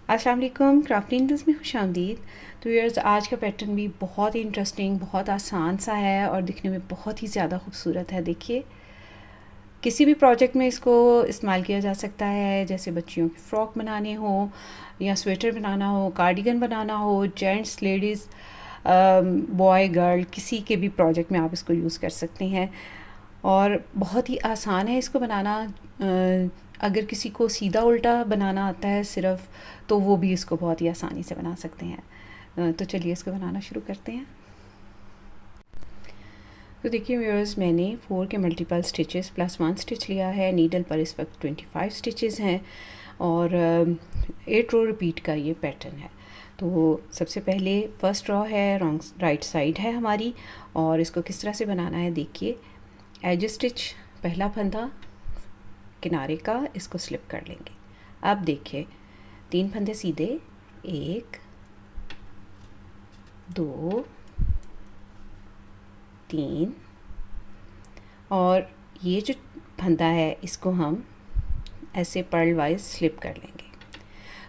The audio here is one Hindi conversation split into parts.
अस्सलाम वालेकुम, क्राफ्टिंग इंडस्ट में खुशामदीद। तो यार्स आज का पैटर्न भी बहुत ही इंटरेस्टिंग, बहुत आसान सा है और दिखने में बहुत ही ज़्यादा खूबसूरत है। देखिए, किसी भी प्रोजेक्ट में इसको इस्तेमाल किया जा सकता है, जैसे बच्चियों की फ़्रॉक बनाने हो या स्वेटर बनाना हो, कार्डिगन बनाना हो, जेंट्स लेडीज़ बॉय गर्ल किसी के भी प्रोजेक्ट में आप इसको यूज़ कर सकते हैं। और बहुत ही आसान है इसको बनाना। अगर किसी को सीधा उल्टा बनाना आता है सिर्फ, तो वो भी इसको बहुत ही आसानी से बना सकते हैं। तो चलिए इसको बनाना शुरू करते हैं। तो देखिए व्यूअर्स, मैंने 4 के मल्टीपल स्टिचेस प्लस 1 स्टिच लिया है। नीडल पर इस वक्त 25 स्टिचेस हैं और 8 रो रिपीट का ये पैटर्न है। तो सबसे पहले फर्स्ट रो है, राइट साइड है हमारी, और इसको किस तरह से बनाना है देखिए। एज स्टिच, पहला फंदा किनारे का, इसको स्लिप कर लेंगे। अब देखिए 3 फंदे सीधे, 1 2 3, और ये जो फंदा है इसको हम ऐसे पर्ल वाइज स्लिप कर लेंगे।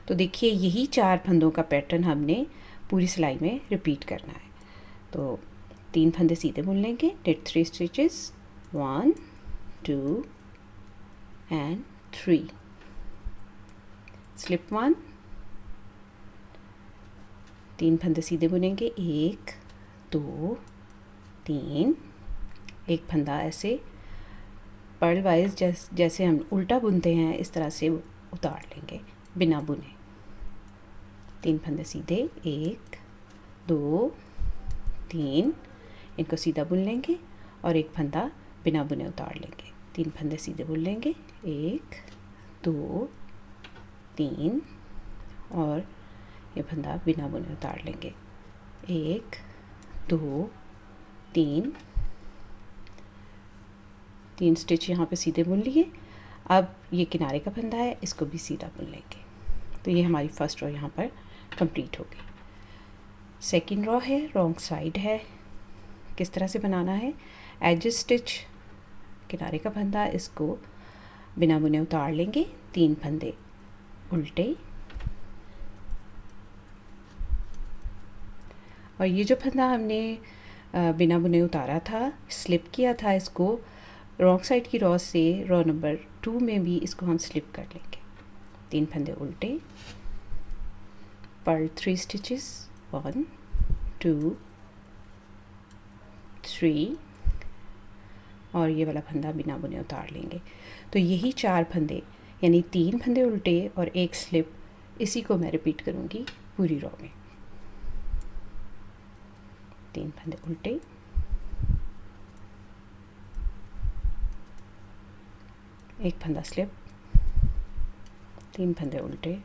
तो देखिए यही 4 फंदों का पैटर्न हमने पूरी सिलाई में रिपीट करना है। तो 3 फंदे सीधे बुन लेंगे, डिड 3 स्टिचेस, 1 2 एंड 3, स्लिप 1, 3 फंदे सीधे बुनेंगे, 1 2 3, एक फंदा ऐसे पर्ल वाइज जैसे हम उल्टा बुनते हैं इस तरह से उतार लेंगे बिना बुने। 3 फंदे सीधे, 1 2 3, इनको सीधा बुन लेंगे और एक फंदा बिना बुने उतार लेंगे। 3 फंदे सीधे बुन लेंगे, 1 2 3, और ये फंदा बिना बुने उतार लेंगे, 1 2 3, 3 स्टिच यहाँ पे सीधे बुन लिए। अब ये किनारे का फंदा है, इसको भी सीधा बुन लेंगे। तो ये हमारी फर्स्ट रो यहाँ पर कंप्लीट हो गई। सेकंड रो है, रॉन्ग साइड है। किस तरह से बनाना है, एज स्टिच, किनारे का फंदा, इसको बिना बुने उतार लेंगे, 3 फंदे उल्टे, और ये जो फंदा हमने बिना बुने उतारा था, स्लिप किया था, इसको रॉन्ग साइड की रो से रो नंबर 2 में भी इसको हम स्लिप कर लेंगे। 3 फंदे उल्टे, पर्ल 3 स्टिचेस, 1 2 3, और ये वाला फंदा बिना बुने उतार लेंगे। तो यही 4 फंदे, यानी 3 फंदे उल्टे और 1 स्लिप, इसी को मैं रिपीट करूँगी पूरी रो में। 3 फंदे उल्टे, 1 फंदा स्लिप, 3 फंदे उल्टे,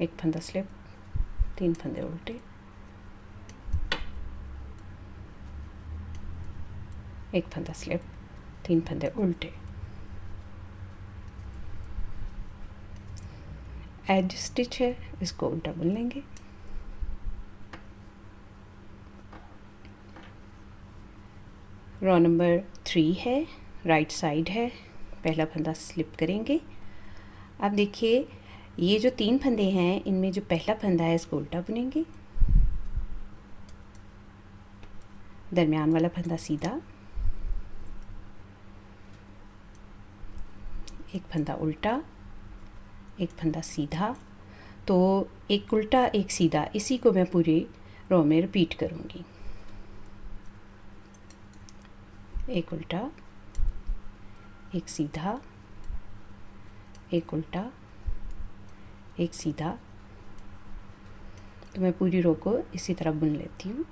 1 फंदा स्लिप, 3 फंदे उल्टे, 1 फंदा स्लिप, 3 फंदे उल्टे। एज स्टिच है, इसको उल्टा बुन लेंगे। रो नंबर 3 है, राइट साइड है, पहला फंदा स्लिप करेंगे। अब देखिए ये जो 3 फंदे हैं, इनमें जो पहला फंदा है इसको उल्टा बुनेंगे, दरमियान वाला फंदा सीधा, एक फंदा उल्टा, एक फंदा सीधा। तो एक उल्टा एक सीधा, इसी को मैं पूरी रो में रिपीट करूँगी। एक उल्टा, एक सीधा, एक उल्टा, एक सीधा। तो मैं पूरी रो को इसी तरह बुन लेती हूँ।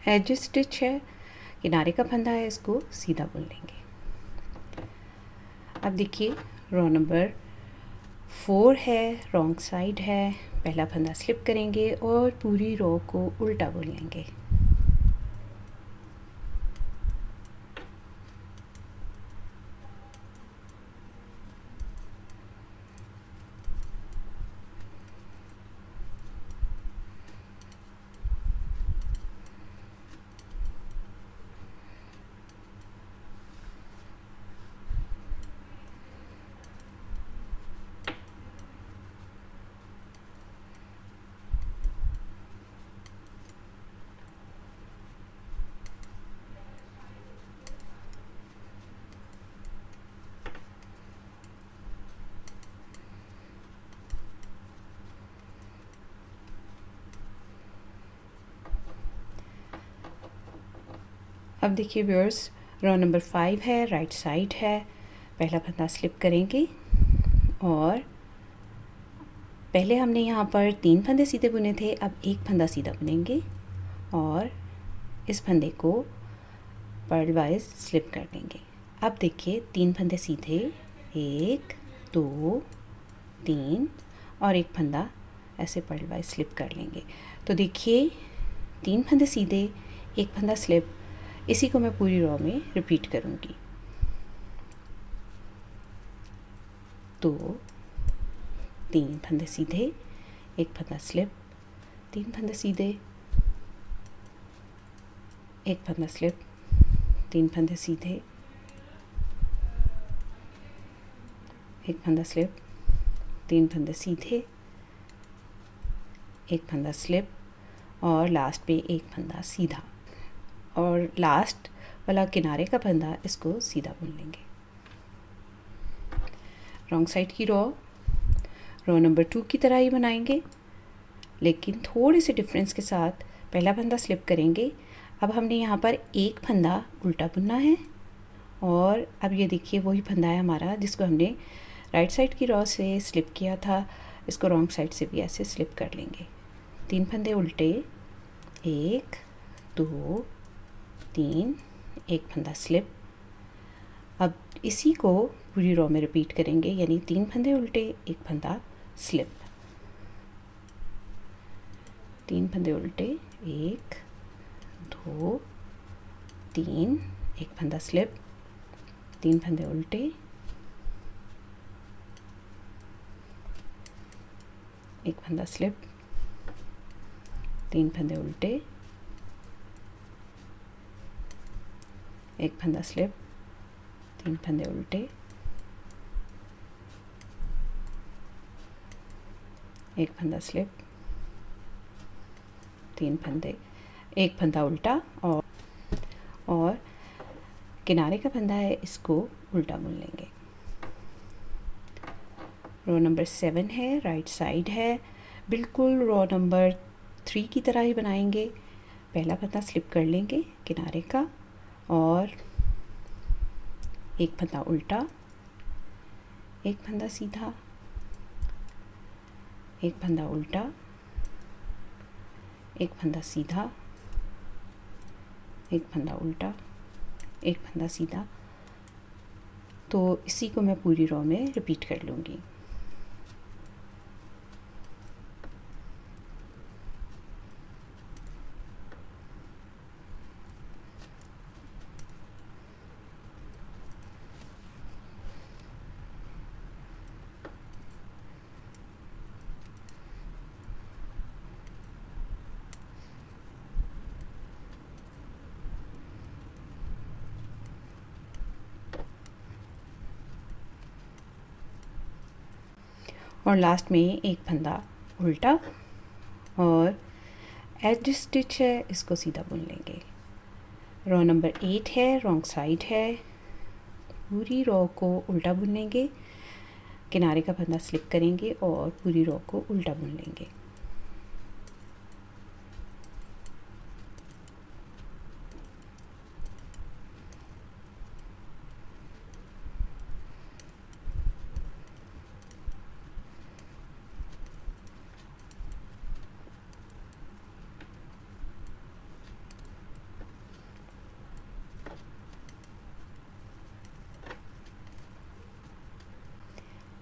एज स्टिच है, किनारे का फंदा है इसको सीधा बुन लेंगे। अब देखिए रो नंबर 4 है, रॉन्ग साइड है, पहला फंदा स्लिप करेंगे और पूरी रो को उल्टा बुन लेंगे। अब देखिए व्यूअर्स, रो नंबर 5 है, राइट साइड है, पहला फंदा स्लिप करेंगे और पहले हमने यहाँ पर 3 फंदे सीधे बुने थे, अब एक फंदा सीधा बुनेंगे और इस फंदे को पर्ल वाइज स्लिप कर देंगे। अब देखिए 3 फंदे सीधे, 1 2 3 और एक फंदा ऐसे पर्ल वाइज स्लिप कर लेंगे। तो देखिए 3 फंदे सीधे, एक फंदा स्लिप, इसी को मैं पूरी रो में रिपीट करूँगी। तो 3 फंदे सीधे, एक फंदा स्लिप, 3 फंदे सीधे, एक फंदा स्लिप, 3 फंदे सीधे, एक फंदा स्लिप, 3 फंदे सीधे, एक फंदा स्लिप और लास्ट पे एक फंदा सीधा, और लास्ट वाला किनारे का फंदा इसको सीधा बुन लेंगे। रॉन्ग साइड की रो नंबर 2 की तरह ही बनाएंगे, लेकिन थोड़े से डिफरेंस के साथ। पहला फंदा स्लिप करेंगे, अब हमने यहाँ पर एक फंदा उल्टा बुनना है और अब ये देखिए वही फंदा है हमारा जिसको हमने राइट साइड की रो से स्लिप किया था, इसको रॉन्ग साइड से भी ऐसे स्लिप कर लेंगे। 3 फंदे उल्टे, 1 2 3, एक फंदा स्लिप। अब इसी को पूरी रो में रिपीट करेंगे, यानी 3 फंदे उल्टे, एक फंदा स्लिप, 3 फंदे उल्टे, 1 2 3, एक फंदा स्लिप, 3 फंदे उल्टे, एक फंदा स्लिप, 3 फंदे उल्टे, एक फंदा स्लिप, 3 फंदे उल्टे, एक फंदा स्लिप, 3 फंदे, एक फंदा उल्टा और किनारे का फंदा है इसको उल्टा बुन लेंगे। रो नंबर 7 है, राइट साइड है, बिल्कुल रो नंबर 3 की तरह ही बनाएंगे। पहला फंदा स्लिप कर लेंगे किनारे का और एक फंदा उल्टा, एक फंदा सीधा, एक फंदा उल्टा, एक फंदा सीधा, एक फंदा उल्टा, एक फंदा सीधा। तो इसी को मैं पूरी रो में रिपीट कर लूँगी। और लास्ट में एक फंदा उल्टा और एज स्टिच है इसको सीधा बुन लेंगे। रो नंबर 8 है, रॉन्ग साइड है, पूरी रो को उल्टा बुन लेंगे, किनारे का फंदा स्लिप करेंगे और पूरी रो को उल्टा बुन लेंगे।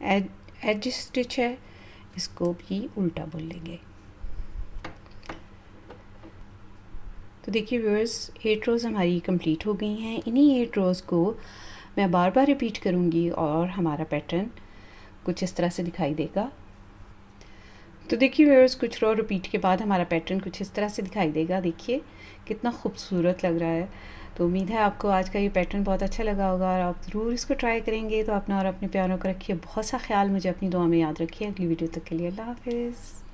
एज स्टिच है, इसको भी उल्टा बुन लेंगे। तो देखिए व्यूअर्स, 8 रोज़ हमारी कंप्लीट हो गई हैं। इन्हीं 8 रोज़ को मैं बार बार रिपीट करूँगी और हमारा पैटर्न कुछ इस तरह से दिखाई देगा। तो देखिए व्यूअर्स, कुछ रो रिपीट के बाद हमारा पैटर्न कुछ इस तरह से दिखाई देगा। देखिए कितना खूबसूरत लग रहा है। तो उम्मीद है आपको आज का ये पैटर्न बहुत अच्छा लगा होगा और आप ज़रूर इसको ट्राई करेंगे। तो अपना और अपने प्यारों का रखिए बहुत सा ख्याल, मुझे अपनी दुआ में याद रखिए। अगली वीडियो तक के लिए अल्लाह हाफ़िज़।